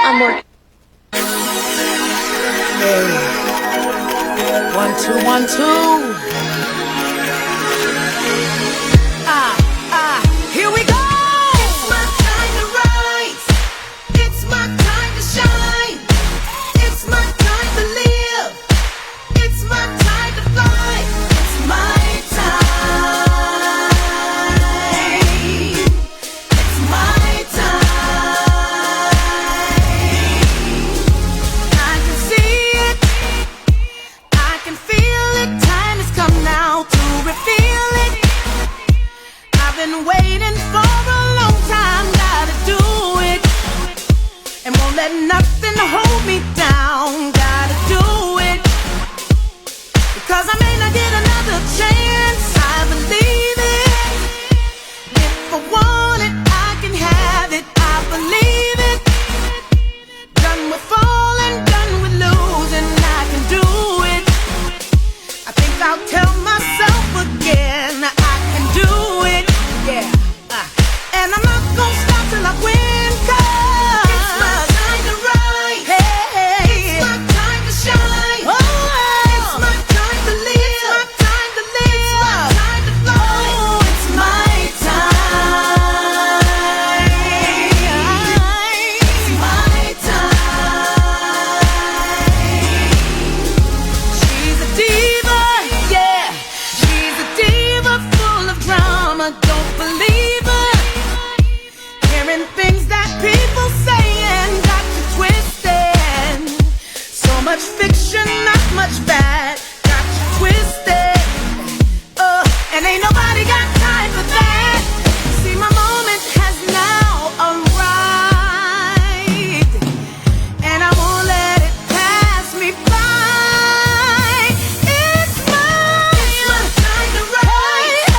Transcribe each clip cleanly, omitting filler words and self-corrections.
I'm working. Hey. 1, 2, 1, 2. Here we go. It's my time to rise. It's my time to shine. It's my time to live. It's my time to fly. It's my time. It's my time. I can see it. I can feel it. Time has come now to reveal it. I've been waiting for a long time. Gotta do it. And won't let nothing hold me down. Gotta do it. Because I may not get another chance. I believe it. If I want it, I can have it. I believe it. Done with falling, done with losing. I can do it. I think I'll tell myself again. I can do it. Yeah. And I'm not gonna stop till I win. 'Cause it's my time to rise. Hey. It's my time to shine. Oh. It's my time to live. It's my time to live. It's my time to fly. Oh, it's my time. It's my time. She's a diva, yeah. She's a diva full of drama. Don't believe her. Hearing things that people say and got you twisted. So much fiction, not much bad. Got you twisted. And ain't nobody got time for that. See, my moment has now arrived. And I won't let it pass me by. It's my time to rise.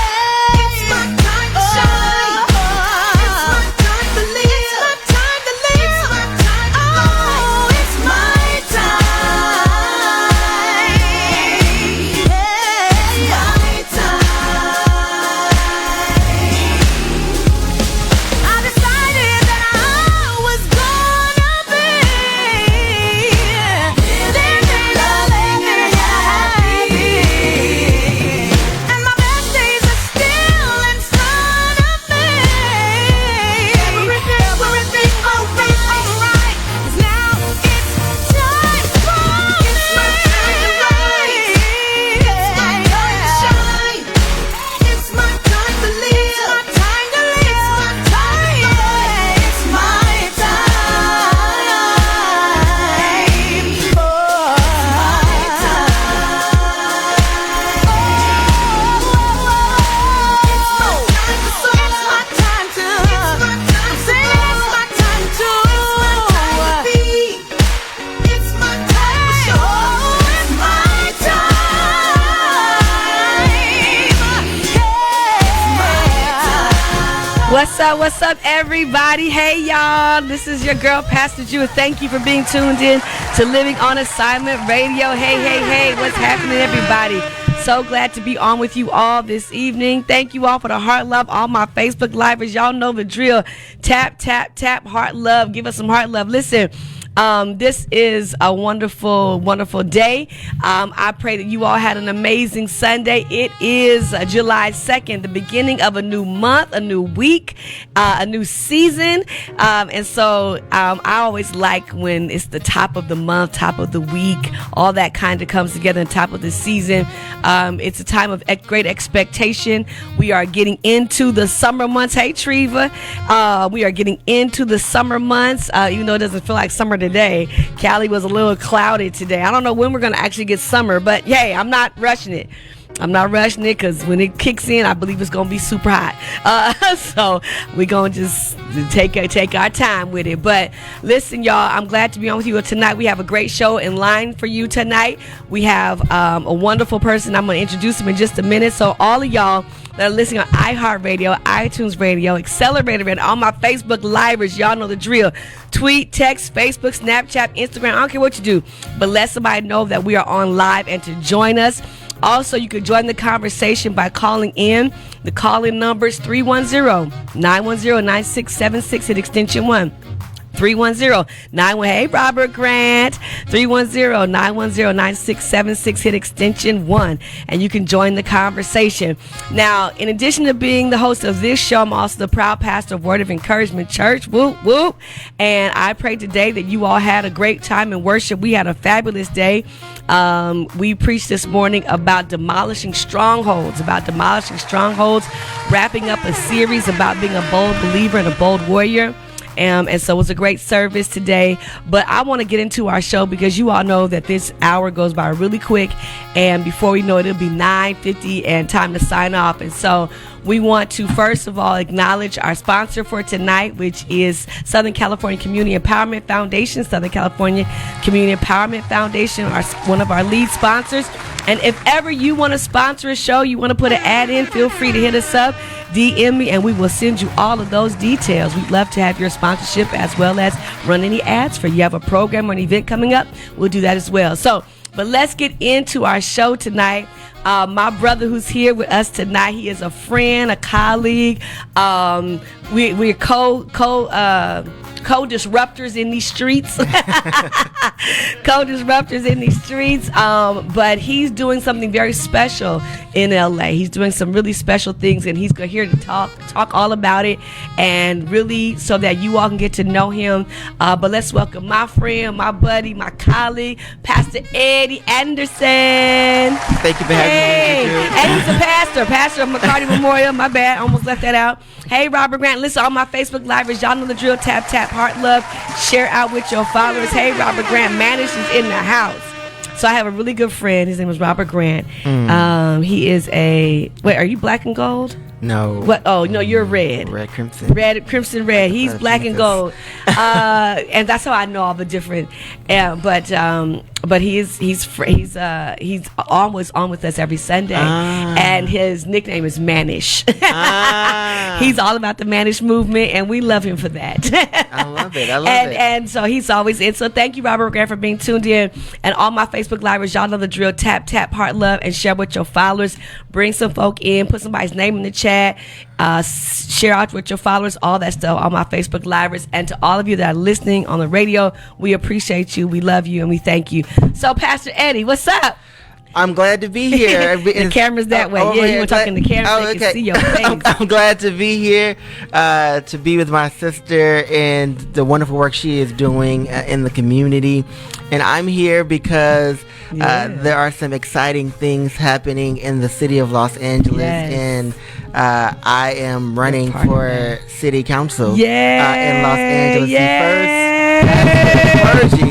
It's my time to shine. It's my time to live. It's my time to live. It's my time to fly. Oh, it's my time. It's my time. I decided that I was gonna be living happy. And my best days are still in front of me. Everything will be alright. 'Cause now it's time for me. It's my time to rise. It's my time to shine. It's my time to live. It's my time to live. It's my time. It's my time. Oh, it's my time to sing. It's my time to be. It's my time to show. It's my time. What's up, everybody? Hey, y'all. This is your girl, Pastor Drew. Thank you for being tuned in to Living on Assignment Radio. Hey. What's happening, everybody? So glad to be on with you all this evening. Thank you all for the heart love. All my Facebook livers, y'all know the drill. Tap, heart love. Give us some heart love. Listen, this is a wonderful, wonderful day. I pray that you all had an amazing Sunday. It is July 2nd, the beginning of a new month, a new week, a new season. And so I always like when it's the top of the month, top of the week, all that kind of comes together on top of the season. It's a time of great expectation. We are getting into the summer months. Hey, Treva. We are getting into the summer months, even though it doesn't feel like summer today. Cali was a little cloudy today. I don't know when we're going to actually get summer, but hey, I'm not rushing it. Because when it kicks in, I believe it's going to be super hot. So we're going to just take our time with it. But listen, y'all, I'm glad to be on with you tonight. We have a great show in line for you tonight. We have a wonderful person. I'm going to introduce him in just a minute. So all of y'all that are listening on iHeartRadio, iTunes Radio, Accelerator, and all my Facebook livers, y'all know the drill. Tweet, text, Facebook, Snapchat, Instagram. I don't care what you do, but let somebody know that we are on live and to join us. Also, you could join the conversation by calling in. The call-in number is 310-910-9676 at extension 1. 310-910. Hey, Robert Grant. 310-910-9676. Hit extension 1, and you can join the conversation. Now, in addition to being the host of this show, I'm also the proud pastor of Word of Encouragement Church. Whoop, whoop. And I pray today that you all had a great time in worship. We had a fabulous day. We preached this morning about demolishing strongholds, wrapping up a series about being a bold believer and a bold warrior. And so it was a great service today. But I want to get into our show because you all know that this hour goes by really quick. And before we know it, it'll be 9:50 and time to sign off. And so we want to, first of all, acknowledge our sponsor for tonight, which is Southern California Community Empowerment Foundation. Southern California Community Empowerment Foundation are one of our lead sponsors. And if ever you want to sponsor a show, you want to put an ad in, feel free to hit us up, DM me, and we will send you all of those details. We'd love to have your sponsorship as well as run any ads for you. You have a program or an event coming up, we'll do that as well. So, but let's get into our show tonight. My brother who's here with us tonight, he is a friend, a colleague. We're co-disruptors in these streets. Co-disruptors in these streets. But he's doing something very special in LA. He's doing some really special things, and he's here to talk all about it, and really so that you all can get to know him. But let's welcome my friend, my buddy, my colleague, Pastor Eddie Anderson. Thank you for having me. And he's a pastor of McCarty Memorial. My bad, almost left that out. Hey, Robert Grant, listen, on my Facebook Live, y'all know the drill. Tap, heart, love, share out with your followers. Hey, Robert Grant Manish is in the house. So I have a really good friend. His name is Robert Grant. He is are you black and gold? No. What? Oh, no, you're red. Red crimson. Crimson red. He's black and gold. And that's how I know all the different. But he's always on with us every Sunday. And his nickname is Manish. He's all about the Manish movement, and we love him for that. I love it. And so he's always in. So thank you, Robert Grant, for being tuned in. And all my Facebook Livers, y'all know the drill. Tap, heart, love, and share with your followers. Bring some folk in. Put somebody's name in the chat. Share out with your followers, all that stuff on my Facebook Livers. And to all of you that are listening on the radio, we appreciate you, we love you, and we thank you. So, Pastor Eddie, what's up? I'm glad to be here. The camera's that way. Yeah, you were talking to the camera, so they can see your face. I'm glad to be here, to be with my sister and the wonderful work she is doing in the community. And I'm here because there are some exciting things happening in the city of Los Angeles. Yes. And I am running for city council in Los Angeles. Yeah. The first clergy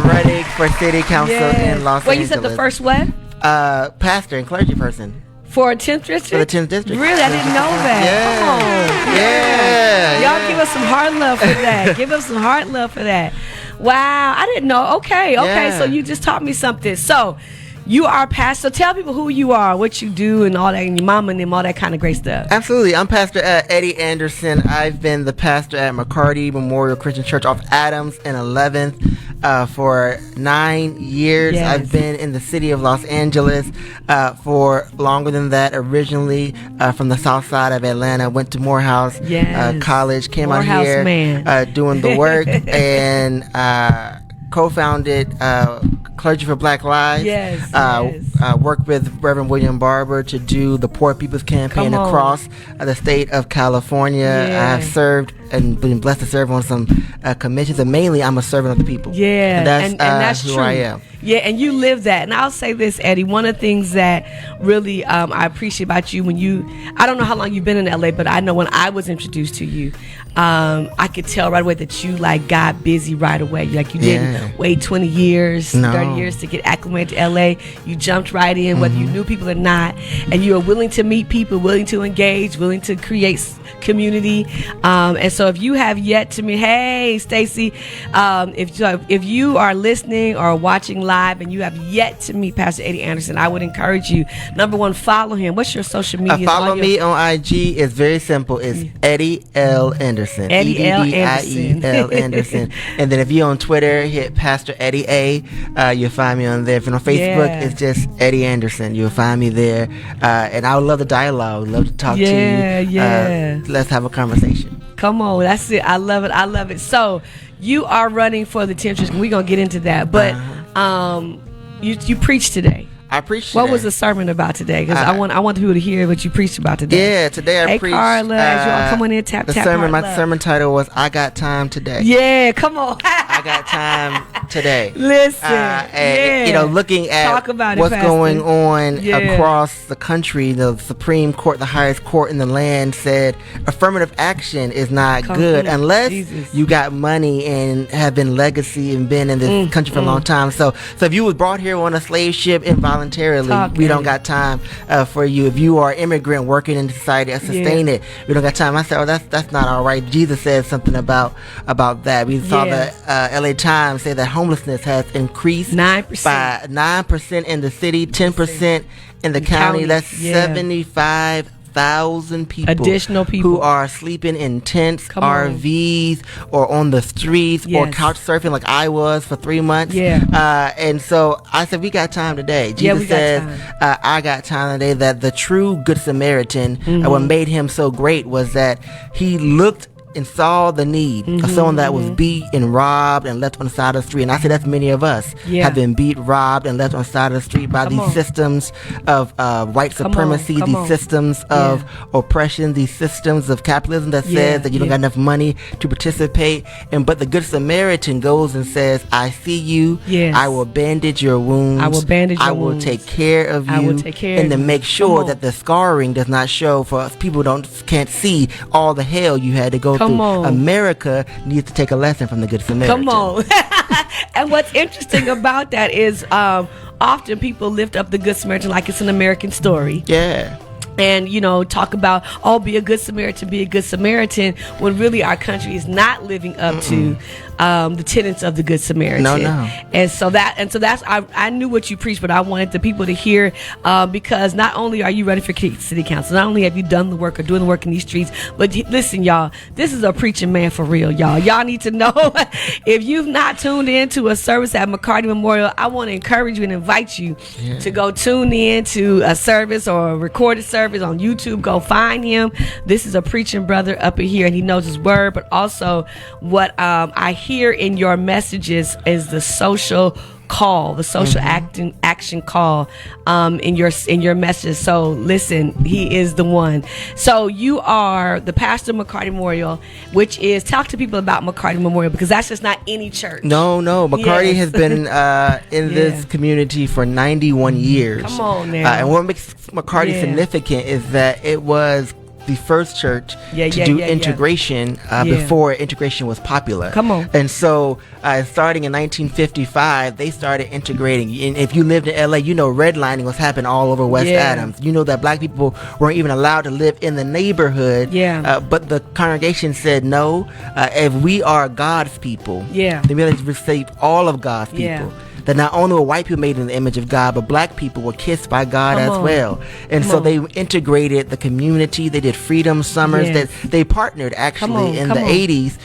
running for city council in Los Angeles. Well, you said the first what? Pastor and clergy person. For a 10th district? For the 10th district. Really? I didn't know that. Yeah. Y'all give us some heart love for that. Give us some heart love for that. Wow. I didn't know. Okay. So you just taught me something. So you are a pastor. So tell people who you are, what you do, and all that, and your mama and them, all that kind of great stuff. Absolutely. I'm Pastor Eddie Anderson. I've been the pastor at McCarty Memorial Christian Church off Adams and 11th for 9 years. Yes. I've been in the city of Los Angeles for longer than that. Originally from the south side of Atlanta. Went to Morehouse College. Came Morehouse out here man. doing the work and co-founded Clergy for Black Lives. Worked with Reverend William Barber to do the Poor People's Campaign across the state of California. I have served and been blessed to serve on some commissions, and mainly I'm a servant of the people. And that's who true. I am. Yeah, and you live that. And I'll say this, Eddie, one of the things that really I appreciate about you I don't know how long you've been in LA, but I know when I was introduced to you, I could tell right away that you got busy right away. Like you didn't wait 20 years, 30 years to get acclimated to LA. You jumped right in, whether you knew people or not, and you were willing to meet people, willing to engage, willing to create community. And so if you have yet to meet, hey, Stacy, if you are listening or watching live and you have yet to meet Pastor Eddie Anderson, I would encourage you, number one, follow him. What's your social media? Follow me on IG. It's very simple. It's Eddie L. Anderson. Eddie L. Anderson. L. Anderson. And then if you're on Twitter, hit Pastor Eddie A. You'll find me on there. If you're on Facebook, it's just Eddie Anderson. You'll find me there. And I would love the dialogue. Love to talk to you. Let's have a conversation. Come on, that's it. I love it. I love it. So you are running for the Temptress. We're gonna get into that, but you preached today. I preached today. What today. was the sermon about today? Because I want the people to hear what you preached about today. Yeah, today I preached. Hey, Carla, as you all come on in, tap. My sermon title was "I Got Time Today." Yeah, come on. I got time today. Listen, and, looking at what's going on across the country, the Supreme Court, the highest court in the land, said affirmative action is not good unless you got money and have been legacy and been in this country for a long time. So if you was brought here on a slave ship involuntarily, we don't got time for you. If you are an immigrant working in society to sustain it, we don't got time. I said, that's not all right. Jesus said something about that. We saw the LA Times say that homelessness has increased 9% by 9% in the city, 10% in the county. That's 75,000 additional people who are sleeping in tents, RVs, or on the streets, or couch surfing like I was for 3 months. And so I said, we got time today. Jesus says, I got time today. That the true Good Samaritan, what made him so great was that he looked and saw the need of someone that was beat and robbed and left on the side of the street. And I say that's many of us have been beat, robbed, and left on the side of the street by these systems of white supremacy, these systems of oppression, these systems of capitalism that says that you don't got enough money to participate. But the Good Samaritan goes and says, I see you. I will bandage your wounds. I will take care of you. And to make sure that the scarring does not show for us. People can't see all the hell you had to go through. America needs to take a lesson from the Good Samaritan. Come on. And what's interesting about that is often people lift up the Good Samaritan like it's an American story. Yeah. And, talk about, be a good Samaritan, when really our country is not living up to the tenets of the Good Samaritan. No. And so that's I knew what you preached, but I wanted the people to hear, because not only are you running for city council, not only have you done the work or doing the work in these streets, but listen, y'all, this is a preaching man for real, y'all. Y'all need to know, if you've not tuned in to a service at McCarty Memorial, I want to encourage you and invite you to go tune in to a service or a recorded service on YouTube. Go find him. This is a preaching brother up in here, and he knows his word. But also, what I hear in your messages is the social call, the social action call in your message. So listen, he is the one. So you are the pastor of McCarty Memorial, which is, talk to people about McCarty Memorial, because that's just not any church. No. McCarty has been in this community for 91 years. Come on now. And what makes McCarty significant is that it was the first church to do integration before integration was popular. Come on. And so starting in 1955, they started integrating. And if you lived in LA, redlining was happening all over West Adams. You know that black people weren't even allowed to live in the neighborhood. But the congregation said, no, if we are God's people, then we have to receive all of God's people. That not only were white people made in the image of God, but black people were kissed by God as well. And so they integrated the community. They did Freedom Summers. That they partnered actually in the 80s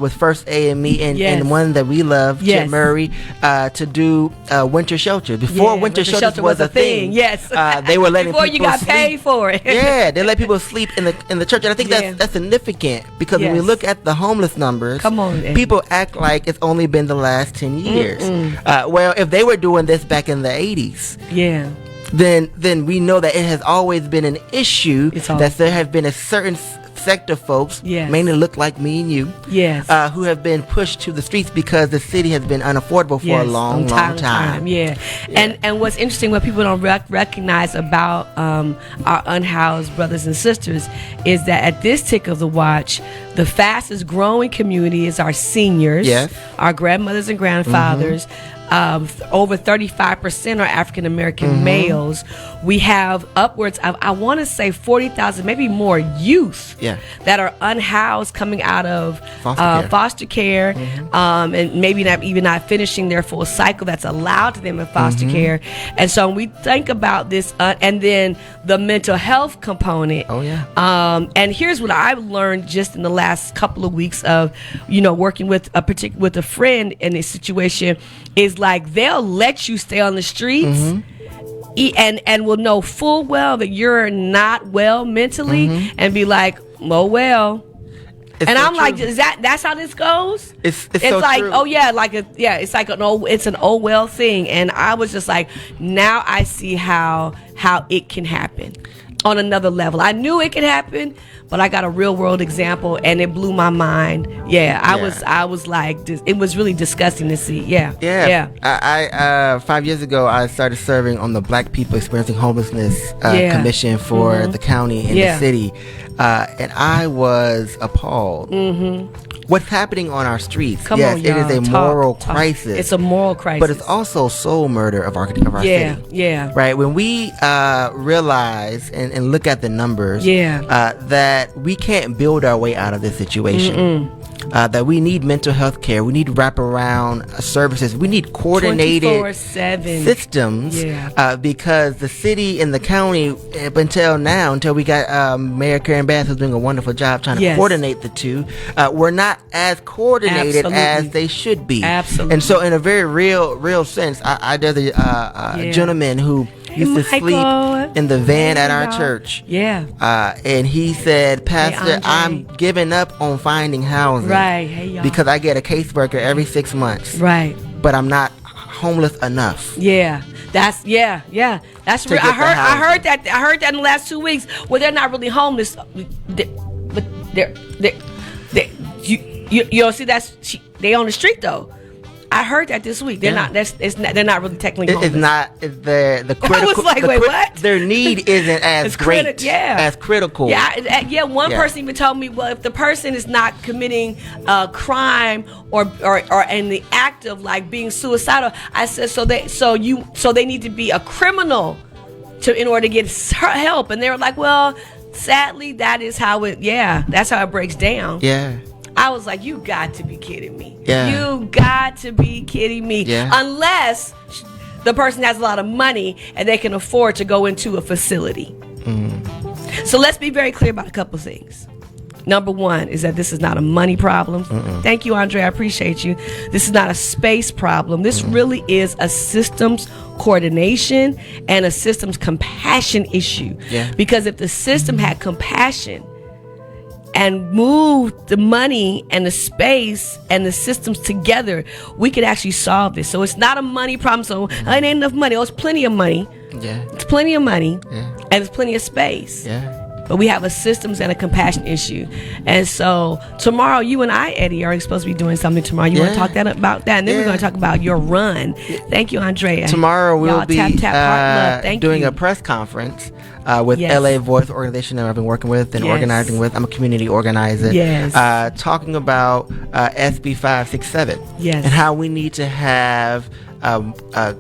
with First AME and one that we love, Chip Murray, to do winter shelter. Before winter shelter was a thing. They were letting before people you got paid for it. They let people sleep in the church. And I think that's significant, because when we look at the homeless numbers, people act like it's only been the last 10 years. Well, if they were doing this back in the 80s, then we know that it has always been an issue, that there have been a certain sect of folks, mainly look like me and you, who have been pushed to the streets because the city has been unaffordable for a long time. And what's interesting, what people don't recognize about our unhoused brothers and sisters, is that at this tick of the watch, the fastest growing community is our seniors, our grandmothers and grandfathers. Over 35% are African American males. We have upwards of, I want to say, 40,000, maybe more youth that are unhoused, coming out of foster care, and maybe not finishing their full cycle that's allowed to them in foster care. And so when we think about this, and then the mental health component. And here's what I've learned just in the last couple of weeks of, working with a friend in this situation, is like they'll let you stay on the streets and will know full well that you're not well mentally, and be like, oh well, And so I'm true. Like, that's how this goes? It's so like, true. Oh yeah, it's like an old well thing. And I was just like, now I see how it can happen on another level. I knew it could happen, but I got a real world example, and it blew my mind. I was like, it was really disgusting to see. Yeah. I 5 years ago, I started serving on the Black People Experiencing Homelessness Commission for the county and the city, and I was appalled. What's happening on our streets? Come on, it is a moral crisis. It's a moral crisis, but it's also soul murder of our city. Yeah. Right. When we realize and look at the numbers, that we can't build our way out of this situation. That we need mental health care, we need wraparound services, we need coordinated 24/7 systems, because the city and the county, up until we got Mayor Karen Bass, who's doing a wonderful job trying to coordinate the two, we're not as coordinated as they should be. Absolutely. And so in a very real sense, there's a gentleman who used to sleep in the van at our church. And he said, Pastor, I'm giving up on finding housing. Right. Hey, y'all. Because I get a caseworker every 6 months. Right. But I'm not homeless enough. That's real. I heard that in the last 2 weeks. Well, they're not really homeless, but they're you know, see, they on the street though. I heard that this week. They're not. They're not really technically homeless. It's not the critical. I was like, wait, what? Their need isn't as great. As critical. One person even told me, well, if the person is not committing a crime or in the act of like being suicidal, I said, so they need to be a criminal in order to get help. And they were like, well, sadly, that is how it. That's how it breaks down. I was like, you got to be kidding me. You got to be kidding me. Unless the person has a lot of money and they can afford to go into a facility. So let's be very clear about a couple things. Number one is that this is not a money problem. Thank you, Andre. I appreciate you. This is not a space problem. This really is a systems coordination and a systems compassion issue. Because if the system had compassion and move the money and the space and the systems together, we could actually solve this. So it's not a money problem. So it ain't enough money. Oh, it's plenty of money. It's plenty of money. And there's plenty of space. But we have a systems and a compassion issue. And so tomorrow, you and I, Eddie, are supposed to be doing something tomorrow. You want to talk about that? And then we're going to talk about your run. Thank you, Andrea. Tomorrow we'll be doing a press conference with LA Voice organization that I've been working with and organizing with. I'm a community organizer. Talking about SB 567 and how we need to have a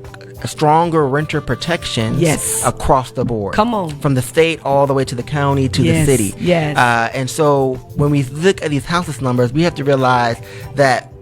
stronger renter protection across the board. Come on. From the state all the way to the county to the city. And so when we look at these houseless numbers, we have to realize that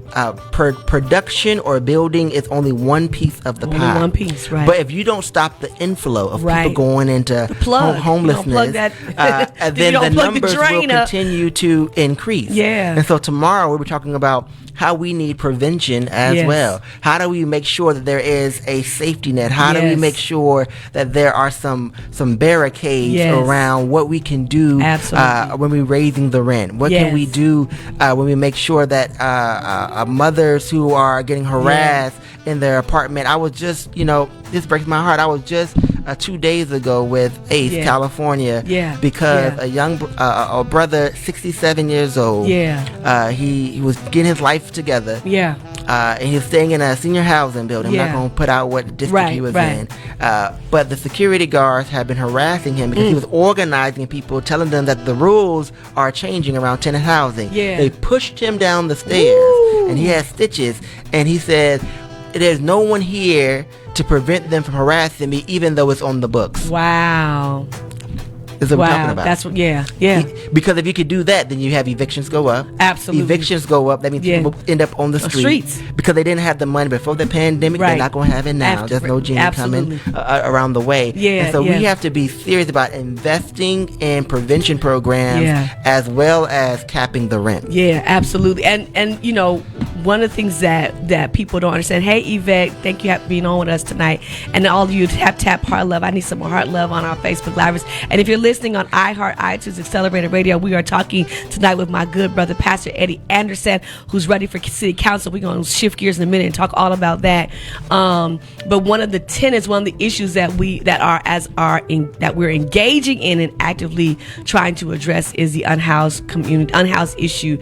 production or building is only one piece of the pie. One piece, right. But if you don't stop the inflow of people going into homelessness, then the numbers will continue to increase. And so tomorrow we'll be talking about how we need prevention as well. How do we make sure that there is a safety net? How do we make sure that there are some barricades around what we can do when we're raising the rent? What can we do when we make sure that mothers who are getting harassed in their apartment? I was just, this breaks my heart. I was just 2 days ago with Ace, California, because a young a brother, 67 years old, he was getting his life together, and he was staying in a senior housing building. I'm not going to put out what district he was in, but the security guards had been harassing him because he was organizing people, telling them that the rules are changing around tenant housing. They pushed him down the stairs, and he had stitches, and he said, there's no one here to prevent them from harassing me, even though it's on the books. Wow. That's what we're talking about. That's what, because if you could do that, then you have evictions go up. Absolutely. Evictions go up. That means people end up on the streets because they didn't have the money before the pandemic. They're not going to have it now. There's no genie coming around the way. And so we have to be serious about investing in prevention programs as well as capping the rent. Absolutely. And one of the things that people don't understand. Hey, Yvette, thank you for being on with us tonight. And all of you, tap heart love. I need some more heart love on our Facebook Lives. And if you're listening on iHeart, iTunes, Accelerated Radio, we are talking tonight with my good brother, Pastor Eddie Anderson, who's ready for city council. We're going to shift gears in a minute and talk all about that. But one of the tenets, one of the issues that we're engaging in and actively trying to address is the unhoused issue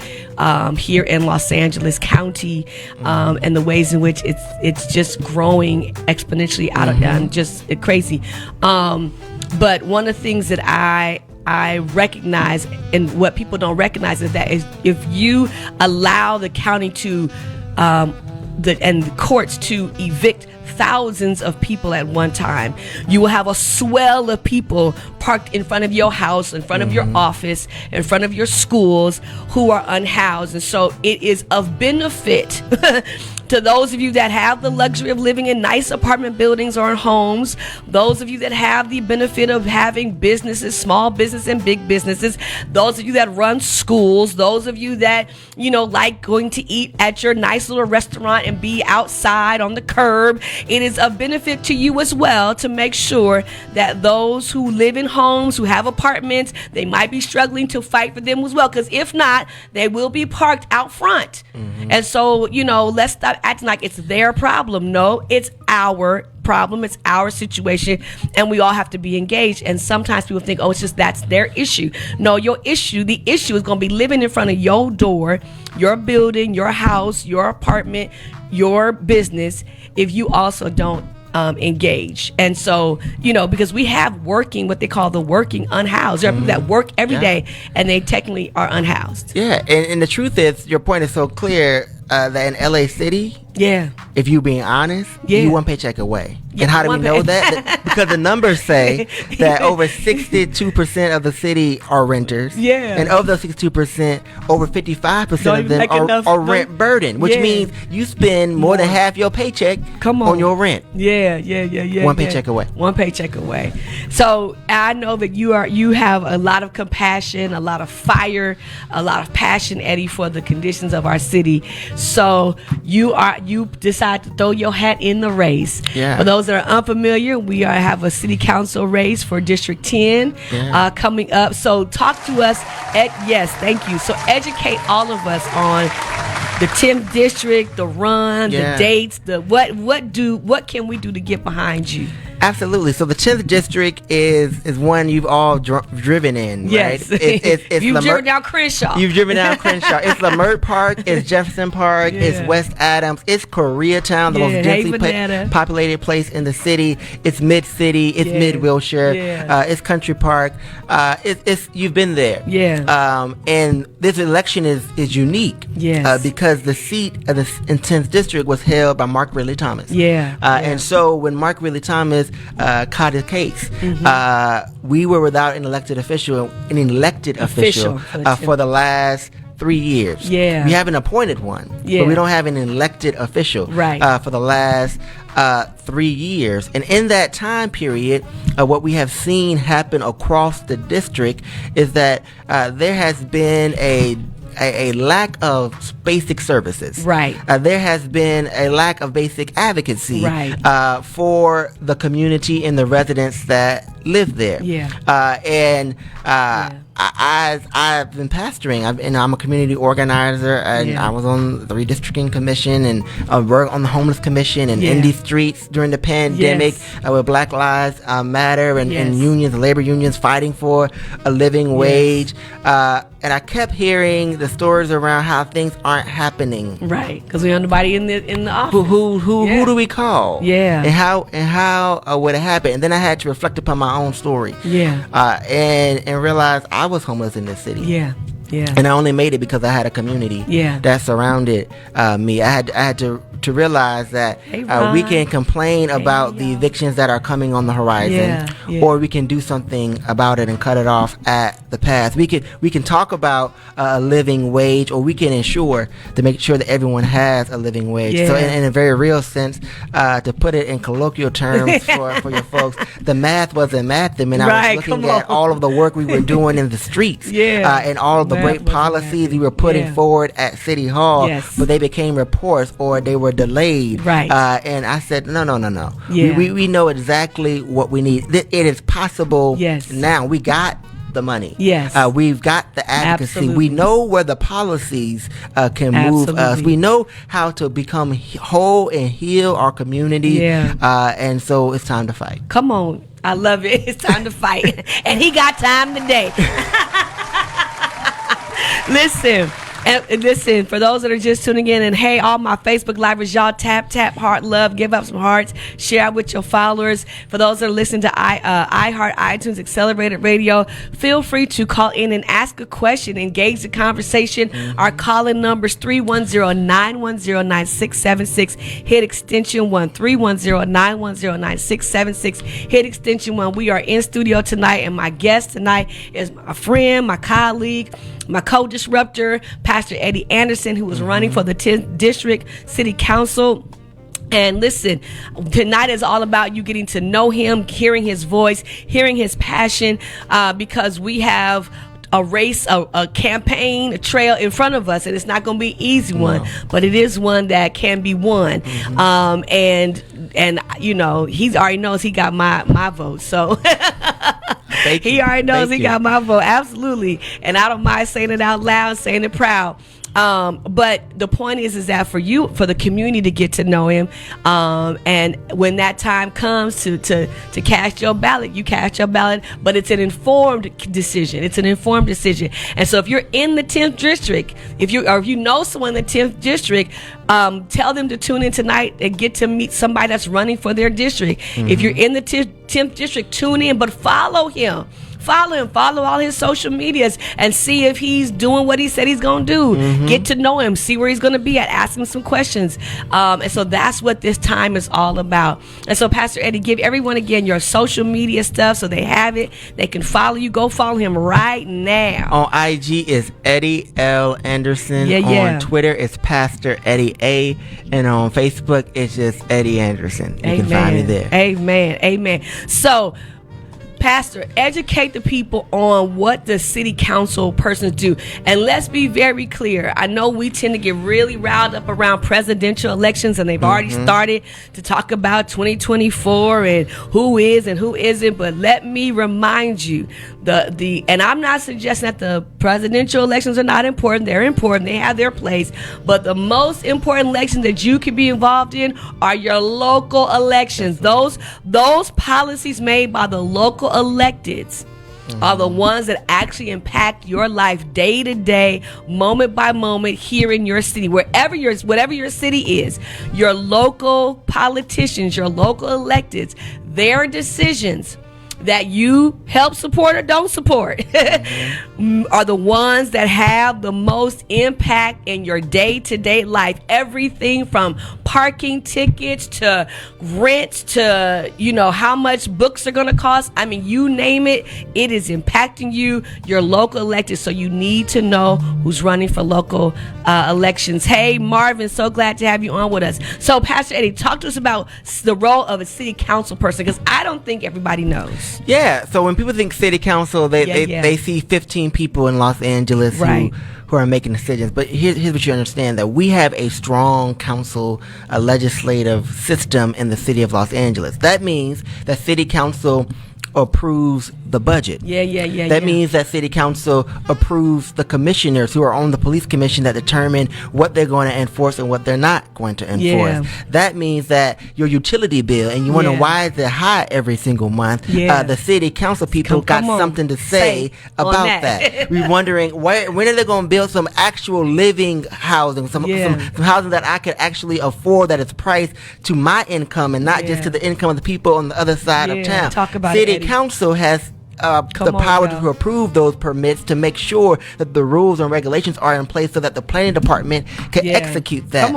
here in Los Angeles County, and the ways in which it's just growing exponentially out of just crazy. But one of the things that I recognize, and what people don't recognize, is that if you allow the county to and the courts to evict thousands of people at one time, you will have a swell of people parked in front of your house, in front of your office, in front of your schools, who are unhoused. And so it is of benefit to those of you that have the luxury of living in nice apartment buildings or in homes, those of you that have the benefit of having businesses, small business and big businesses, those of you that run schools, those of you that, like going to eat at your nice little restaurant and be outside on the curb. It is of benefit to you as well to make sure that those who live in homes, who have apartments, they might be struggling to fight for them as well, because if not, they will be parked out front. And so, let's stop acting like it's their problem. No, it's our problem. It's our situation, and we all have to be engaged. And sometimes people think, it's just that's their issue. No, the issue is going to be living in front of your door, your building, your house, your apartment, your business, if you also don't engage. And so, because we have what they call the working unhoused. There are people that work every day, and they technically are unhoused. Yeah, and the truth is, your point is so clear, that in LA City, if you being honest, you one paycheck away. And how do we know that? Because the numbers say that over 62% of the city are renters. And of those 62%, over 55% of them are rent burdened, which means you spend more than half your paycheck on your rent. One paycheck away. One paycheck away. So I know that you have a lot of compassion, a lot of fire, a lot of passion, Eddie, for the conditions of our city. So you decide to throw your hat in the race. For those that are unfamiliar, we have a city council race for District 10 coming up. So talk to us. Yes, thank you. So educate all of us on the 10th district, the run, the dates, what can we do to get behind you? Absolutely. So the 10th district is one you've all driven in, right? It's You've driven down Crenshaw. You've driven down Crenshaw. It's Leimert Park. It's Jefferson Park. It's West Adams. It's Koreatown, the most densely populated place in the city. It's Mid-City. It's Mid-Wilshire. It's Country Park. You've been there. And this election is unique because the seat of the 10th district was held by Mark Ridley Thomas. And so when Mark Ridley Thomas caught his case, we were without an elected official for the last 3 years. We have an appointed one, but we don't have an elected official for the last 3 years. And in that time period, what we have seen happen across the district is that there has been a lack of basic services. There has been a lack of basic advocacy for the community and the residents that live there. I've been pastoring. I'm a community organizer, and I was on the redistricting commission and work on the homeless commission and in these streets during the pandemic with Black Lives Matter and unions, labor unions fighting for a living wage. And I kept hearing the stories around how things aren't happening. Because we have nobody in the office. Who do we call? And how would it happen? And then I had to reflect upon my own story. And realize I was homeless in this city. And I only made it because I had a community that surrounded me. I had to to realize that we can complain about the evictions that are coming on the horizon, or we can do something about it and cut it off at the path. We can talk about a living wage, or we can ensure to make sure that everyone has a living wage. So in a very real sense, to put it in colloquial terms for your folks, the math wasn't math. I mean, I was looking at all of the work we were doing in the streets, and all of the great policies we were putting forward at City Hall, but they became reports or they were delayed. And I said, no. We know exactly what we need. It is possible now. We got the money. We've got the advocacy. Absolutely. We know where the policies can move us. We know how to become whole and heal our community. And so it's time to fight. Come on. I love it. It's time to fight. And he got time today. Listen, for those that are just tuning in, and hey, all my Facebook livers, y'all tap, heart, love, give up some hearts, share out with your followers. For those that are listening to iHeart, iTunes, Accelerated Radio, feel free to call in and ask a question, engage the conversation. Our call-in number is 310-910-9676. Hit extension 1, 310-910-9676. Hit extension 1. We are in studio tonight, and my guest tonight is my friend, my colleague, my co-disruptor, Pastor Eddie Anderson, who was running for the 10th District City Council. And listen, tonight is all about you getting to know him, hearing his voice, hearing his passion, because we have a race, a campaign, a trail in front of us, and it's not going to be an easy one, but it is one that can be won. And you know, he already knows he got my vote, so he already knows he got my vote, absolutely. And I don't mind saying it out loud, saying it proud. But the point is that for the community to get to know him, and when that time comes to cast your ballot, you cast your ballot, but it's an informed decision. And so if you're in the 10th district, if you know someone in the 10th district, tell them to tune in tonight and get to meet somebody that's running for their district. If you're in the 10th district, tune in, but follow him. Follow all his social medias and see if he's doing what he said he's going to do. Get to know him, see where he's going to be at, ask him some questions. And so that's what this time is all about. And so, Pastor Eddie, give everyone again your social media stuff so they have it. They can follow you. Go follow him right now. On IG is Eddie L. Anderson. On Twitter it's Pastor Eddie A. And on Facebook it's just Eddie Anderson. You can find me there. Amen. So, Pastor, educate the people on what the city council persons do. And let's be very clear. I know we tend to get really riled up around presidential elections, and they've already started to talk about 2024 and who is and who isn't. But let me remind you, and I'm not suggesting that the presidential elections are not important. They're important. They have their place. But the most important elections that you can be involved in are your local elections. Those policies made by the local electeds are the ones that actually impact your life day to day, moment by moment, here in your city, whatever your city is. Your local politicians, your local electeds, their decisions that you help support or don't support are the ones that have the most impact in your day-to-day life. Everything from parking tickets to rent to, how much books are going to cost. I mean, you name it, it is impacting you, your local elected. So you need to know who's running for local elections. Hey, Marvin, so glad to have you on with us. So, Pastor Eddie, talk to us about the role of a city council person, because I don't think everybody knows. Yeah, so when people think city council, they see 15 people in Los Angeles who are making decisions. But here's what you understand, that we have a strong council, a legislative system in the city of Los Angeles. That means that city council approves the budget. That means that city council approves the commissioners who are on the police commission that determine what they're going to enforce and what they're not going to enforce. That means that your utility bill, and you wonder why is it high every single month, the city council people got something to say about that. We're wondering when are they going to build some actual living housing, some housing that I could actually afford, that is priced to my income and not just to the income of the people on the other side of town. Talk about city council has the power to approve those permits to make sure that the rules and regulations are in place so that the planning department can execute that.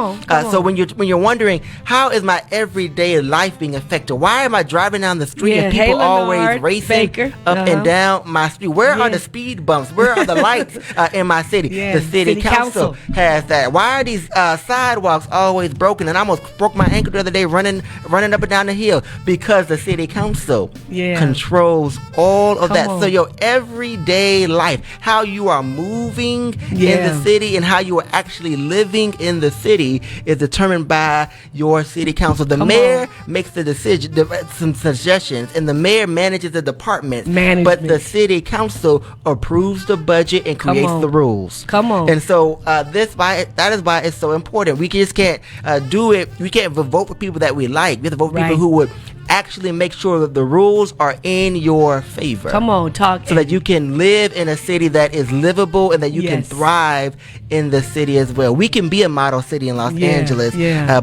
So when you're wondering, how is my everyday life being affected? Why am I driving down the street and people always racing up and down my street? Where are the speed bumps? Where are the lights in my city? The city council has that. Why are these sidewalks always broken? And I almost broke my ankle the other day running up and down the hill because the city council controls all of that. So your everyday life, how you are moving in the city and how you are actually living in the city is determined by your city council. The mayor makes the decision, some suggestions, and the mayor manages the department. But the city council approves the budget and creates the rules. And so that is why it's so important. We just can't do it. We can't vote for people that we like. We have to vote for people who would actually make sure that the rules are in your favor. Talk. So that you can live in a city that is livable and that you can thrive in the city as well. We can be a model city in Los Angeles,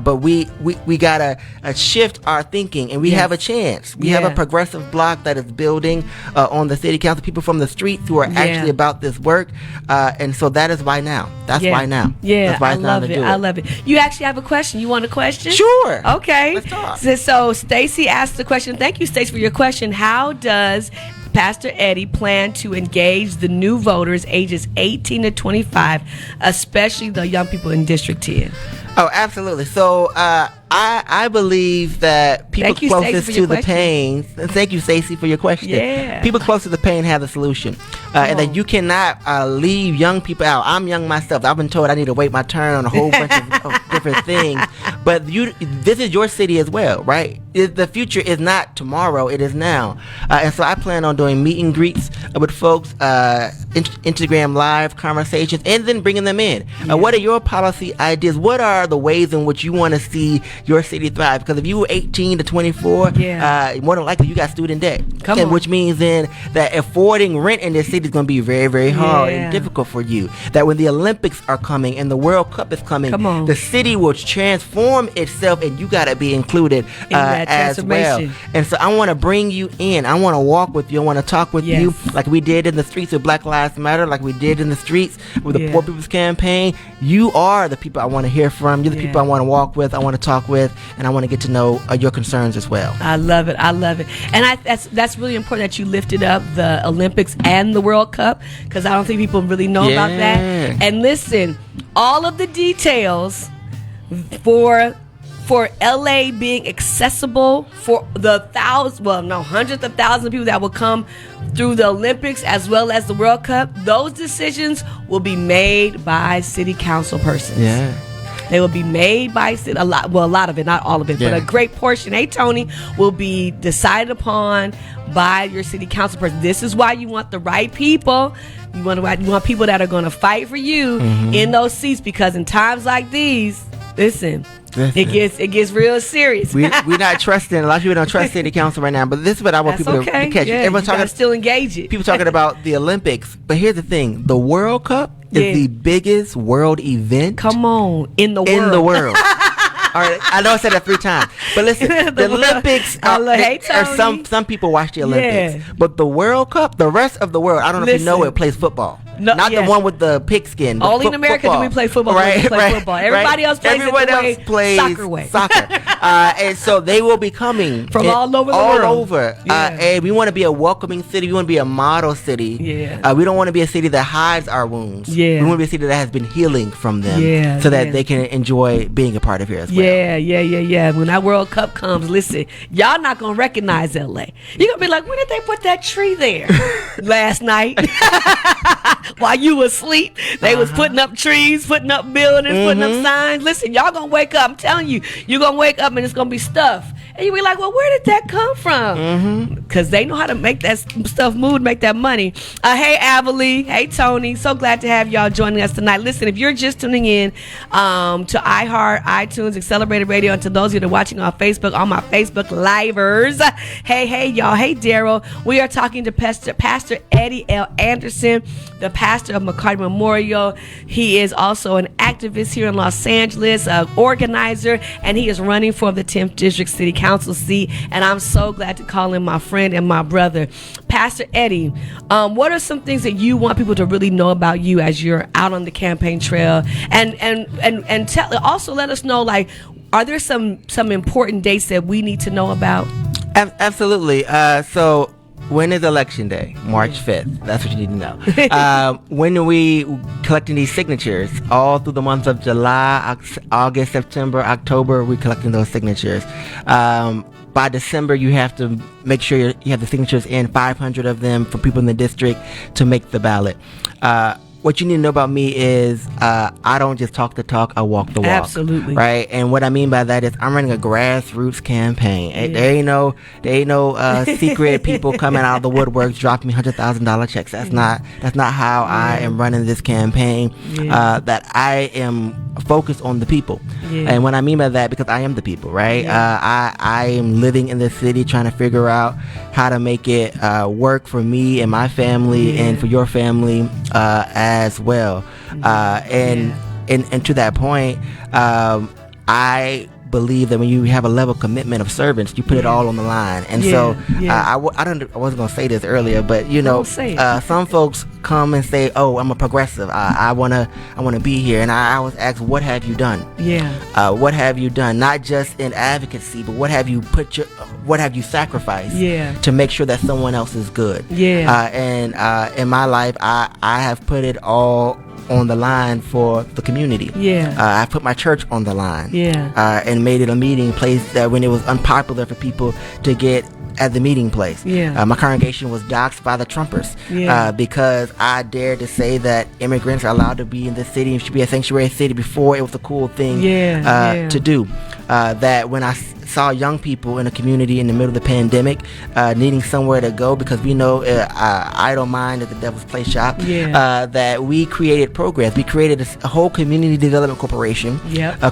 but we gotta shift our thinking, and we have a chance. We have a progressive bloc that is building on the city council, people from the streets who are actually about this work, and so that is why now. That's why now. That's why I love it. I love it. You actually have a question. You want a question? Sure. Okay. Let's talk. So Stacy asked the question. Thank you, Stacy, for your question. How does Pastor Eddie plan to engage the new voters ages 18 to 25, especially the young people in District 10? Oh, absolutely. So I believe that people closest to the pain, and thank you, Stacey, for your question. People close to the pain have the solution. And that you cannot leave young people out. I'm young myself. I've been told I need to wait my turn on a whole bunch of different things. But this is your city as well, right? The future is not tomorrow, it is now. And so I plan on doing meet and greets with folks, Instagram live conversations, and then bringing them in. What are your policy ideas? What are the ways in which you want to see your city thrive? Because if you were 18 to 24, more than likely you got student debt. Which means then that affording rent in this city is going to be very, very hard and difficult for you. That when the Olympics are coming and the World Cup is coming, the city will transform itself, and you got to be included as well. And so I want to bring you in. I want to walk with you. I want to talk with you like we did in the streets with Black Lives Matter, like we did in the streets with the Poor People's Campaign. You are the people I want to hear from. You're the people I want to walk with, I want to talk with, and I want to get to know your concerns as well. I love it. And that's really important that you lifted up the Olympics and the World Cup, because I don't think people really know about that. And listen, all of the details for LA being accessible for the hundreds of thousands of people that will come through the Olympics as well as the World Cup, those decisions will be made by city council persons. They will be made by a lot of it, not all of it, but a great portion. Hey, Tony, will be decided upon by your city council person. This is why you want the right people. You want people that are going to fight for you in those seats, because in times like these, listen. It gets real serious. We're not trusting. A lot of people don't trust city council right now, but this is what I want people to catch. Everyone's talking, still engage it. People talking about the Olympics, but here's the thing: the World Cup is the biggest world event. In the world. All right, I know I said that 3 times, but listen, the Olympics some people watch the Olympics, but the World Cup, the rest of the world, I don't know if you know it, plays football. Not the one with the pigskin. Only in America do we play football. Football. Everybody else plays soccer way. And so they will be coming from all over the world. And we want to be a welcoming city. We want to be a model city. We don't want to be a city that hides our wounds. We want to be a city that has been healing from them, so that they can enjoy being a part of here as well. When that World Cup comes, listen, y'all not gonna recognize LA. You're gonna be like, when did they put that tree there? Last night. While you was asleep, they was putting up trees, putting up buildings, putting up signs. Listen, y'all gonna wake up. I'm telling you, you're gonna wake up and it's gonna be stuff. And you be like, well, where did that come from? Because they know how to make that stuff move, make that money. Hey, Avalee. Hey, Tony. So glad to have y'all joining us tonight. Listen, if you're just tuning in to iHeart, iTunes, Accelerated Radio, and to those of you that are watching on Facebook, on my Facebook Livers, hey, y'all. Hey, Daryl. We are talking to Pastor Eddie L. Anderson, the pastor of McCarty Memorial. He is also an activist here in Los Angeles, an organizer, and he is running for the 10th District City council seat, and I'm so glad to call in my friend and my brother, Pastor Eddie. What are some things that you want people to really know about you as you're out on the campaign trail? And also let us know, like, are there some important dates that we need to know about? Absolutely. So when is election day? March 5th. That's what you need to know. When are we collecting these signatures? All through the months of July, August, September, October, we're collecting those signatures. By December, you have to make sure you have the signatures in, 500 of them for people in the district to make the ballot. What you need to know about me is I don't just talk the talk, I walk the walk. Absolutely. Right? And what I mean by that is I'm running a grassroots campaign. Yeah. There ain't no secret people coming out of the woodworks dropping me $100,000 checks. That's not how I am running this campaign. That I am focused on the people. And what I mean by that, because I am the people, right? I am living in this city trying to figure out how to make it work for me and my family and for your family as well. And to that point, I believe that when you have a level of commitment of servants, you put it all on the line. And so I wasn't going to say this earlier, but some folks come and say, "Oh, I'm a progressive. I want to be here." And I always ask, "What have you done?" What have you done? Not just in advocacy, but what have you sacrificed to make sure that someone else is good? And in my life, I have put it all on the line for the community. I put my church on the line. And made it a meeting place that when it was unpopular for people to get at the meeting place. My congregation was doxxed by the Trumpers because I dared to say that immigrants are allowed to be in the city and should be a sanctuary city before it was a cool thing to do. That when I saw young people in a community in the middle of the pandemic needing somewhere to go, because we know idle mind is the devil's play shop, that we created programs. We created a whole community development corporation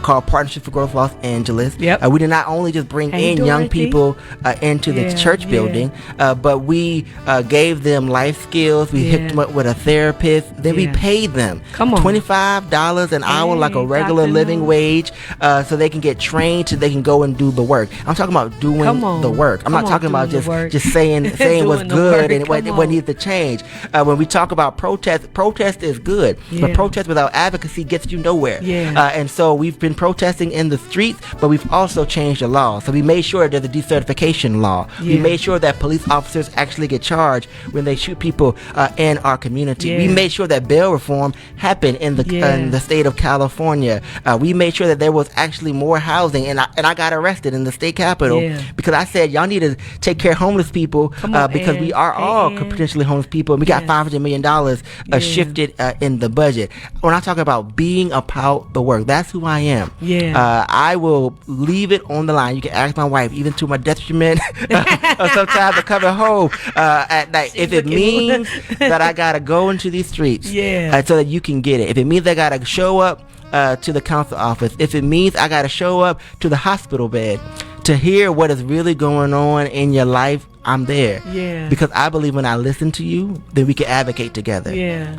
called Partnership for Growth Los Angeles. We did not only just bring in young people into the church building, but we gave them life skills. We hooked them up with a therapist. Then we paid them $25 an hour, like a regular living wage, so they can get trained, so they can go and do the work. I'm talking about doing the work. I'm not talking about just saying what's good and what needs to change. When we talk about protest is good, but protest without advocacy gets you nowhere. And so we've been protesting in the streets, but we've also changed the law. So we made sure there's a decertification law. We made sure that police officers actually get charged when they shoot people in our community. We made sure that bail reform happened in the state of California. We made sure that there was actually more housing, and I got arrested in the state capitol because I said, y'all need to take care of homeless people because we are all potentially homeless people, and we got $500 million shifted in the budget. When I talk about being about the work, that's who I am. I will leave it on the line. You can ask my wife, even to my detriment, sometimes I come home at night. If it means that I gotta go into these streets so that you can get it, if it means I gotta show up to the council office, if it means I gotta show up to the hospital bed to hear what is really going on in your life, I'm there. Because I believe when I listen to you, then we can advocate together.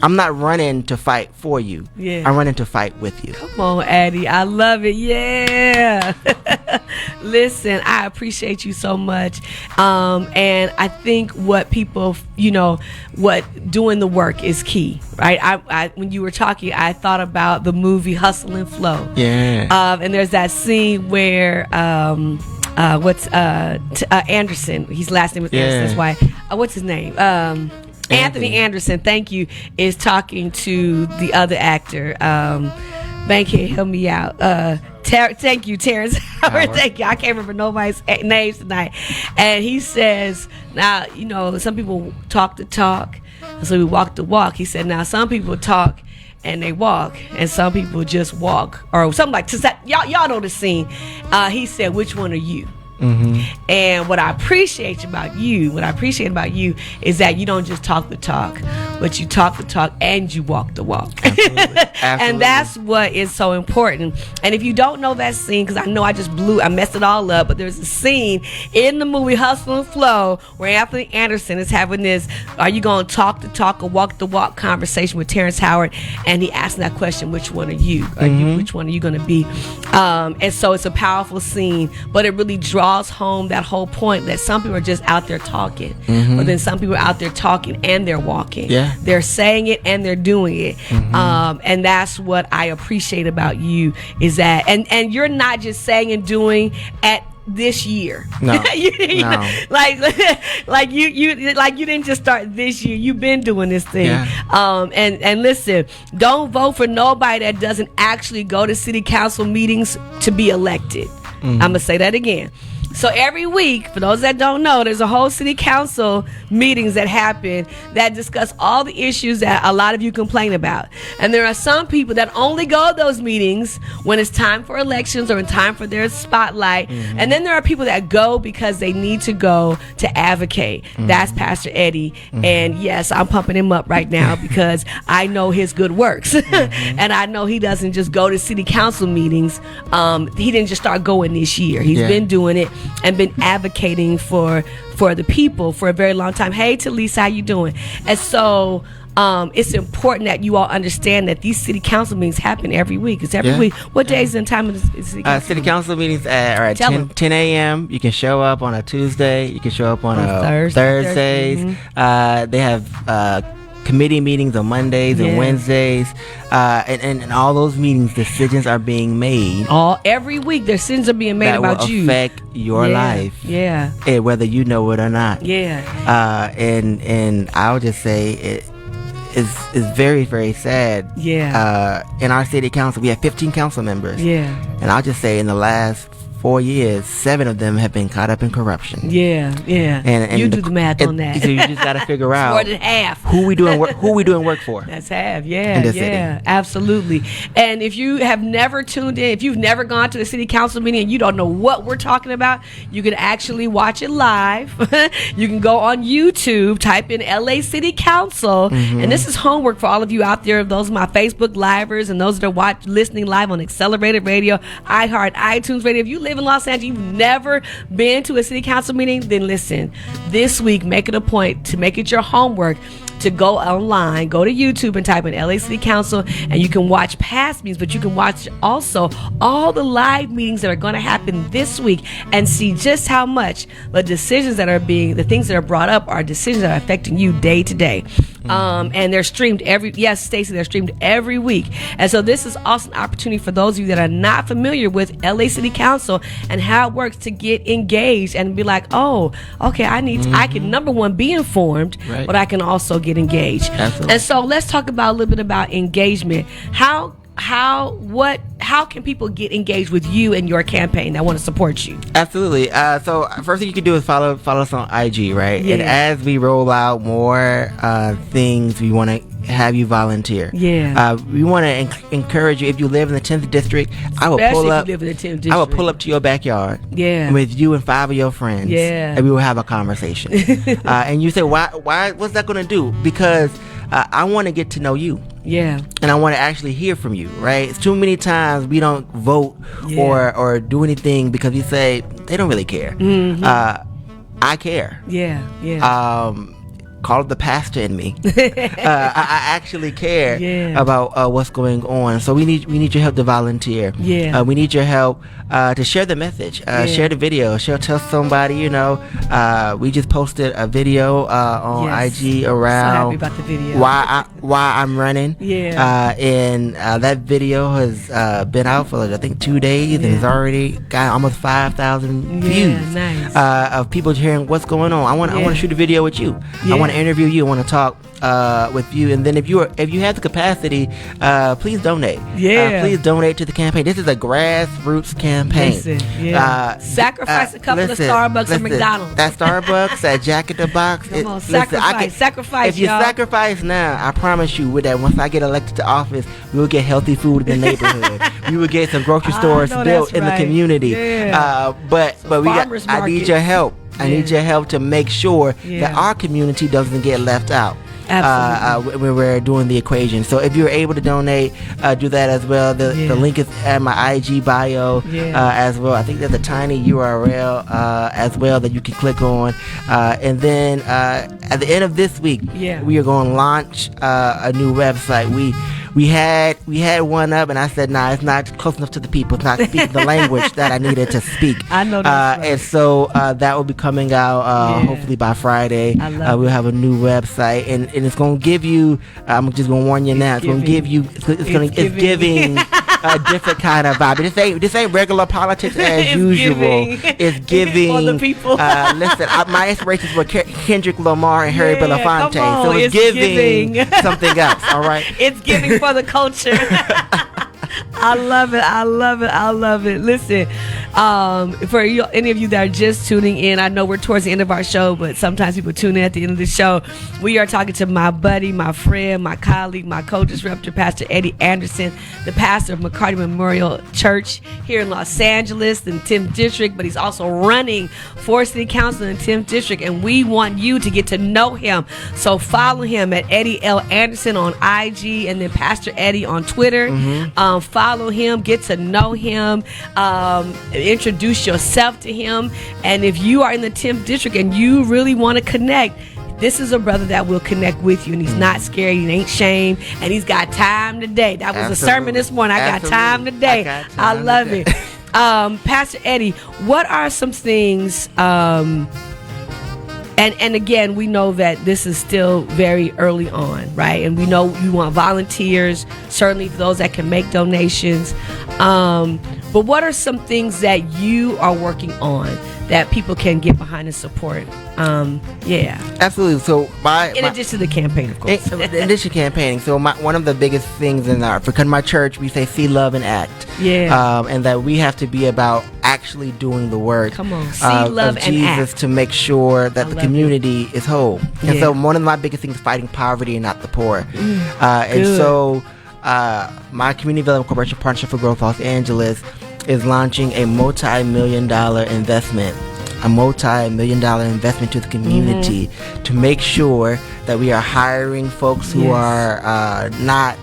I'm not running to fight for you. I'm running to fight with you. Come on, Addie. I love it. Listen, I appreciate you so much. And I think what people, what doing the work is key, right? I when you were talking, I thought about the movie Hustle and Flow. And there's that scene where Anderson, his last name is Anderson, that's why what's his name, Anthony Anderson, thank you, is talking to the other actor, Bankhead, help me out, thank you, Terrence Howard. Thank you. I can't remember nobody's names tonight. And he says, now, some people talk the talk, so we walk the walk. He said, now some people talk and they walk, and some people just walk, or something like that. Y'all know the scene. He said, which one are you? And what I appreciate about you is that you don't just talk the talk, but you talk the talk and you walk the walk. Absolutely. And that's what is so important. And if you don't know that scene, because I know I messed it all up, but there's a scene in the movie Hustle and Flow where Anthony Anderson is having this, are you going to talk the talk or walk the walk conversation with Terrence Howard, and he asked that question, which one are you? Which one are you going to be? And so it's a powerful scene, but it really draws draws home that whole point that some people are just out there talking, but then some people are out there talking and they're walking. Yeah. They're saying it and they're doing it. And that's what I appreciate about you, is that, and you're not just saying and doing at this year. No, no. Like you didn't just start this year. You've been doing this thing. Yeah. And listen, don't vote for nobody that doesn't actually go to city council meetings to be elected. I'm gonna say that again. So every week, for those that don't know, there's a whole city council meetings that happen that discuss all the issues that a lot of you complain about. And there are some people that only go to those meetings when it's time for elections or in time for their spotlight. And then there are people that go because they need to go to advocate. That's Pastor Eddie. And yes, I'm pumping him up right now because I know his good works. And I know he doesn't just go to city council meetings. He didn't just start going this year. He's been doing it and been advocating for the people for a very long time. Hey, Talisa, how you doing? And so it's important that you all understand that these city council meetings happen every week. It's every week. What days and time is city council? City council meetings are at 10 a.m. You can show up on a Tuesday. You can show up on a Thursdays. They have committee meetings on Mondays and Wednesdays, and all those meetings, decisions are being made. Every week, decisions are being made about you. That will affect your life. Yeah. Whether you know it or not. Yeah. And I'll just say it's very, very sad. Yeah. In our city council, we have 15 council members. Yeah. And I'll just say in the last 4 years, 7 of them have been caught up in corruption. Yeah. And you do the math on that. So you just got to figure out more than half. Who we doing work for? That's half. Yeah, absolutely. And if you have never tuned in, if you've never gone to the city council meeting and you don't know what we're talking about, you can actually watch it live. You can go on YouTube, type in LA City Council, and this is homework for all of you out there. Those are my Facebook livers and those that are listening live on Accelerated Radio, iHeart, iTunes Radio. If you live in Los Angeles, you've never been to a city council meeting, then listen, this week make it a point to make it your homework to go online, go to YouTube and type in LA City Council, and you can watch past meetings, but you can watch also all the live meetings that are going to happen this week and see just how much the decisions that are the things that are brought up are decisions that are affecting you day to day. And they're streamed Stacey, they're streamed every week. And so this is also an opportunity for those of you that are not familiar with LA City Council and how it works to get engaged and be like, oh, okay, I can, number one, be informed, but I can also get engaged. Absolutely. And so let's talk about a little bit about engagement. How can people get engaged with you and your campaign that want to support you? Absolutely. So first thing you can do is follow us on IG, right? Yeah. And as we roll out more things, we want to have you volunteer. Yeah. We want to encourage you. If you live in the 10th district, I will pull up to your backyard. Yeah. With you and 5 of your friends. Yeah. And we will have a conversation. And you say, why? What's that going to do? Because I want to get to know you. Yeah. And I want to actually hear from you, right? It's too many times we don't vote or do anything because we say they don't really care. I care. Yeah. Call it the pastor in me. I actually care about what's going on. So we need your help to volunteer. Yeah. We need your help to share the message. Share the video. Tell somebody. We just posted a video on IG around. So happy about the video. why I'm running. Yeah. And that video has been out for I think 2 days and it's already got almost 5,000 views. Nice. Of people hearing what's going on. I want to shoot a video with you. I want to interview you. I want to talk with you. And then if you have the capacity, please donate. Please donate to the campaign. This is a grassroots campaign. Listen, sacrifice a couple of Starbucks or McDonald's. That Starbucks, that Jack in the Box. Come on, sacrifice. If you sacrifice now, I promise you, with that, once I get elected to office, we will get healthy food in the neighborhood. We will get some grocery stores built in the community. Yeah. But I need your help. I need your help to make sure that our community doesn't get left out. When we're doing the equation. So if you're able to donate, do that as well. The link is at my IG bio as well. I think there's a tiny URL as well that you can click on. And then at the end of this week, we are going to launch a new website. we had one up, and I said, nah, it's not close enough to the people. It's not speaking the language that I needed to speak. I know that's right. And so that will be coming out hopefully by Friday. I love we'll have a new website, and it's going to give you, I'm just going to warn you now, it's going to give you, it's giving a different kind of vibe. This ain't regular politics as usual. It's giving for the people. Listen, my inspirations were Kendrick Lamar and Harry Belafonte, so it's giving something else. All right, it's giving for the culture. I love it. I love it. I love it. Listen, for any of you that are just tuning in, I know we're towards the end of our show, but sometimes people tune in at the end of the show. We are talking to my buddy, my friend, my colleague, my co-disruptor, Pastor Eddie Anderson, the pastor of McCarty Memorial Church here in Los Angeles, in 10th District, but he's also running for City Council in 10th District, and we want you to get to know him. So follow him at Eddie L. Anderson on IG, and then Pastor Eddie on Twitter. Follow him, get to know him, introduce yourself to him. And if you are in the 10th District and you really want to connect, this is a brother that will connect with you, and he's not scared, he ain't shame, and he's got time today. That was a sermon this morning. I got time today. I love it. Pastor Eddie, what are some things, and again, we know that this is still very early on, right? And we know you want volunteers, certainly for those that can make donations. But what are some things that you are working on that people can get behind and support? Absolutely. So in addition to the campaign, of course. In addition to campaigning, so one of the biggest things in because my church, we say see, love, and act. And that we have to be about actually doing the work. Come on, see, love, of Jesus, and act. to make sure that the community is whole. And so one of my biggest things is fighting poverty and not the poor. And so my Community Development Corporation Partnership for Growth Los Angeles is launching a multi-million-dollar investment to the community to make sure that we are hiring folks who are not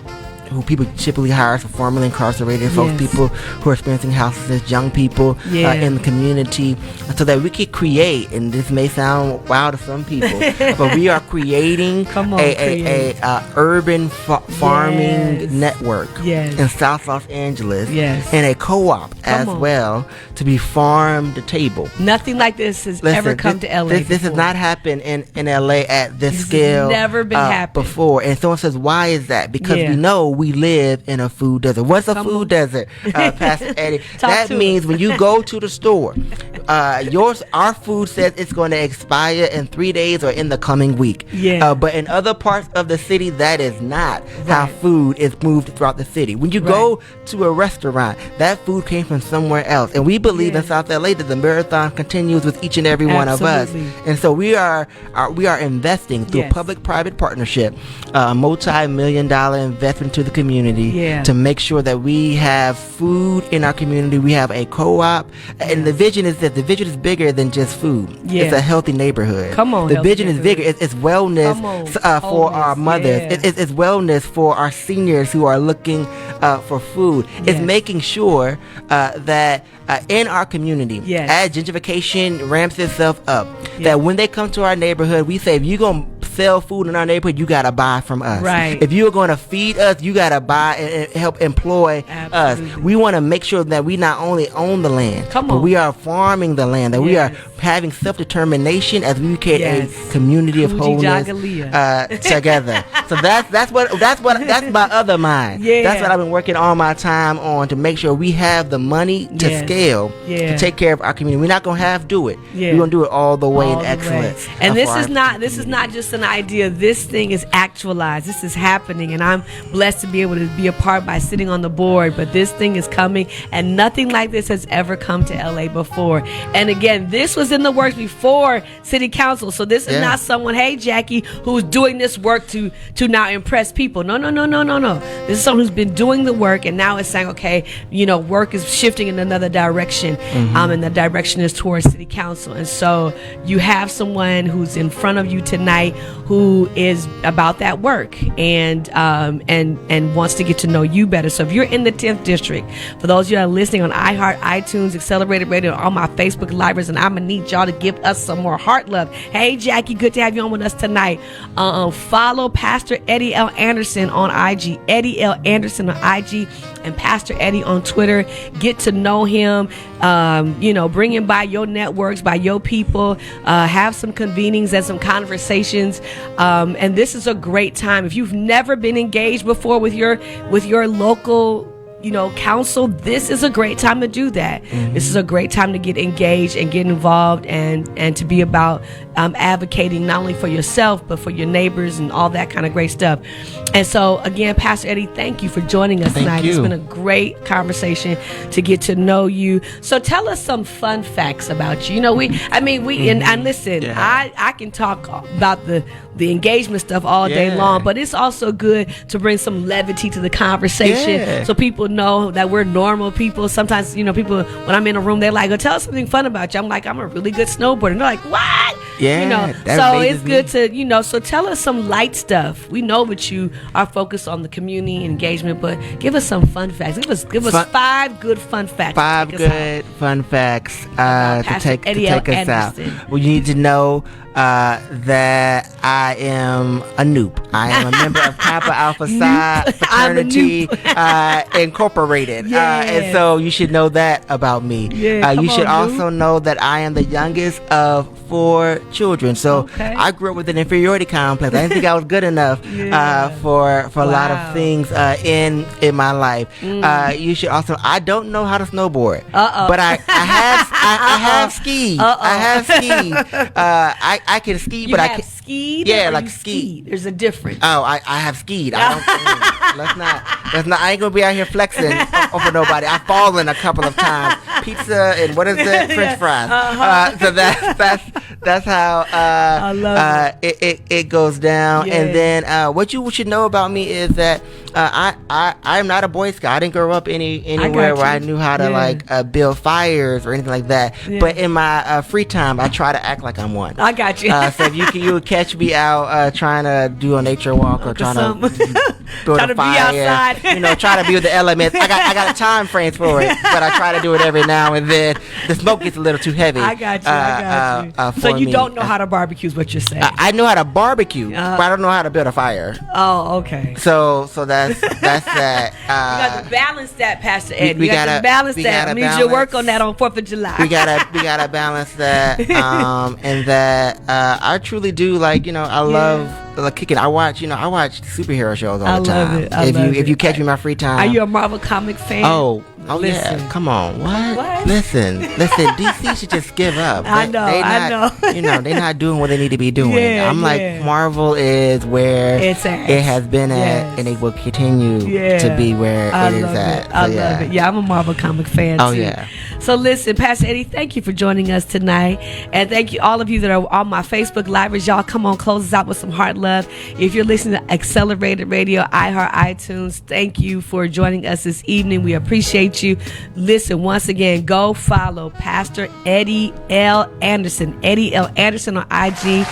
who people typically hire for formerly incarcerated folks, people who are experiencing houselessness, young people in the community, so that we could create, and this may sound wild to some people, but we are creating a urban farming network in South Los Angeles, and a co-op as well, to be farm to table. Nothing like this has ever come to LA. This has not happened in LA at this scale. Never been happened before. And someone says, why is that? Because we know we live in a food desert. What's a food desert, Pastor Eddie? That means when you go to the store, our food says it's going to expire in 3 days or in the coming week. But in other parts of the city, that is not how food is moved throughout the city. When you go to a restaurant, that food came from somewhere else. And we believe in South LA that the marathon continues with each and every one of us. And so we are investing through a public-private partnership, a multi-million-dollar investment to the community to make sure that we have food in our community. We have a co-op, and the vision is that the vision is bigger than just food. It's a healthy neighborhood. The vision is bigger. It's wellness for our mothers. It's wellness for our seniors who are looking for food. It's making sure that in our community, as gentrification ramps itself up, that when they come to our neighborhood, we say, if you're going to sell food in our neighborhood, you got to buy from us. If you're going to feed us, you got to buy and help employ us. We want to make sure that we not only own the land, but we are farming the land, that we are having self-determination as we create a community of wholeness together. So that's my other mind. That's what I've been working all my time on, to make sure we have the money to scale to take care of our community. We're not going to half do it. We're going to do it all the way in excellence. And this is not just an idea. This thing is actualized. This is happening, and I'm blessed to be able to be a part by sitting on the board. But this thing is coming, and nothing like this has ever come to LA before. And again, this was in the works before City Council. So this is not someone, hey Jackie, who's doing this work to now impress people. No. This is someone who's been doing the work, and now it's saying, okay, work is shifting in another direction, and the direction is towards City Council. And so you have someone who's in front of you tonight who is about that work and wants to get to know you better. So if you're in the 10th District, for those of you that are listening on iHeart, iTunes, Accelerated Radio, on my Facebook Lives, and I'm going to need y'all to give us some more heart love. Hey, Jackie, good to have you on with us tonight. Follow Pastor Eddie L. Anderson on IG, Eddie L. Anderson on IG, and Pastor Eddie on Twitter. Get to know him. Bring him by your networks, by your people. Have some convenings and some conversations. And this is a great time. If you've never been engaged before with your local council, this is a great time to do that. Mm-hmm. This is a great time to get engaged and get involved and to be about advocating not only for yourself but for your neighbors and all that kind of great stuff. And so again, Pastor Eddie, thank you for joining us tonight. It's been a great conversation to get to know you. So tell us some fun facts about you. And listen, I can talk about the engagement stuff all day long, but it's also good to bring some levity to the conversation so people know that we're normal people. Sometimes, people, when I'm in a room, they're like, tell us something fun about you. I'm like, I'm a really good snowboarder. And they're like, what? Yeah. So it's good to, so tell us some light stuff. We know that you are focused on the community engagement, but give us some fun facts. Give us 5 good fun facts. 5 good fun facts to take us out. Well, you need to know that I am a Noop. I am a member of Kappa Alpha Psi Fraternity Incorporated. And so you should know that about me. You should also know that I am the youngest of 4 children. So I grew up with an inferiority complex. I didn't think I was good enough for a lot of things in my life. You should also, I don't know how to snowboard, but I have skied. I have skied. I can ski, but I can skied. Yeah, like skied. There's a difference. Oh, I have skied. Let's not. I ain't gonna be out here flexing over nobody. I've fallen a couple of times. Pizza and what is it? French fries. So that's how it goes down. And then what you should know about me is that I'm not a Boy Scout. I didn't grow up anywhere where I knew how to build fires or anything like that. But in my free time, I try to act like I'm one. I got you. So if you would catch me out trying to do a nature walk or trying to build a fire, try to be with the elements. I got a time frame for it, but I try to do it every now and then. The smoke gets a little too heavy. I got you. So you don't know how to barbecue is what you're saying. I know how to barbecue, but I don't know how to build a fire. Oh, okay. So that's that. You got to balance that, Pastor Ed. You got to balance that. We need you to work on that on 4th of July. We gotta balance that. And that I truly do I love kicking. I watch superhero shows all the time. If you catch me in my free time. Are you a Marvel comic fan? Oh, listen. Yeah. Come on. What? Listen. DC should just give up. I know. They're not doing what they need to be doing. I'm like, Marvel is where it has been at, and it will continue to be where it is at. I love it. Yeah, I'm a Marvel comic fan too. Yeah. So listen, Pastor Eddie, thank you for joining us tonight. And thank you all of you that are on my Facebook Live. Y'all come on, close us out with some heart love. If you're listening to Accelerated Radio, iHeart, iTunes, thank you for joining us this evening. We appreciate you. Listen, once again, go follow Pastor Eddie L. Anderson. Eddie L. Anderson on IG,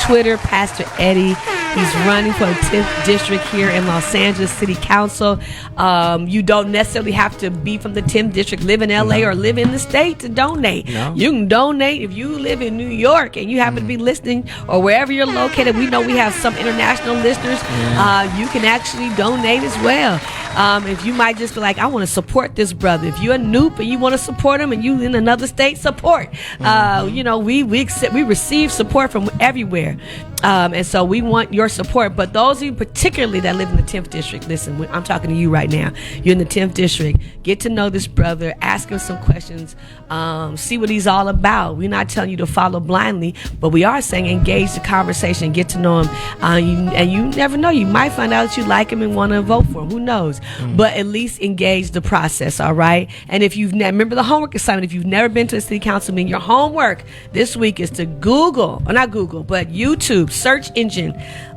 Twitter, Pastor Eddie. He's running for the 10th District here in Los Angeles City Council. You don't necessarily have to be from the 10th District, live in LA or live in the state to donate. No. You can donate if you live in New York and you happen to be listening, or wherever you're located. We know we have some international listeners. You can actually donate as well. If you might just be like, I want to support this brother. If you're a Noop and you want to support him and you in another state, support. We receive support from everywhere. And so we want your support. But those of you particularly that live in the 10th District, listen, I'm talking to you right now. You're in the 10th District. Get to know this brother. Ask him some questions. See what he's all about. We're not telling you to follow blindly, but we are saying engage the conversation. Get to know him. You never know. You might find out that you like him and want to vote for him. Who knows? But at least engage the process, all right? And if you've remember the homework assignment, if you've never been to a city council meeting, your homework this week is to YouTube, search engine,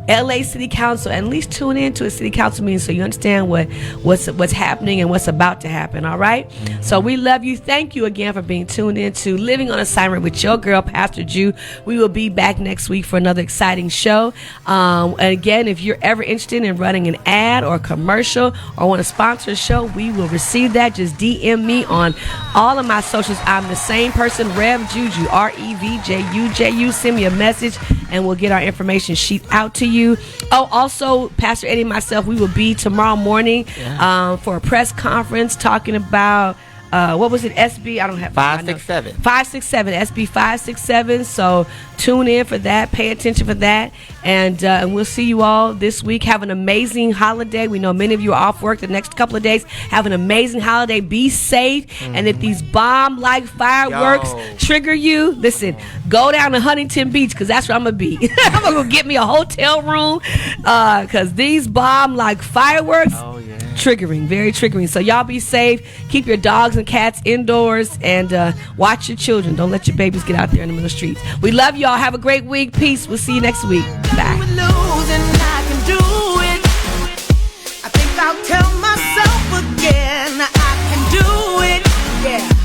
LA City Council, and at least tune in to a city council meeting so you understand what's happening and what's about to happen. All right. So we love you. Thank you again for being tuned in to Living on Assignment with your girl, Pastor Ju. We will be back next week for another exciting show. And again, if you're ever interested in running an ad or a commercial or want to sponsor a show, we will receive that. Just DM me on all of my socials. I'm the same person, Rev Juju, REVJUJU. Send me a message and we'll get our information sheet out to you. Oh, also, Pastor Eddie and myself, we will be tomorrow morning for a press conference talking about what was it? SB? I don't have 567. 567. SB 567. So tune in for that. Pay attention for that. And we'll see you all this week. Have an amazing holiday. We know many of you are off work the next couple of days. Have an amazing holiday. Be safe. And if these bomb-like fireworks trigger you, listen, go down to Huntington Beach because that's where I'm going to be. I'm going to go get me a hotel room because these bomb-like fireworks, triggering, very triggering. So y'all be safe. Keep your dogs and cats indoors and watch your children. Don't let your babies get out there in the middle of the streets. We love y'all. Have a great week. Peace. We'll see you next week. Bye. I think I'll tell myself again I can do it. Yeah.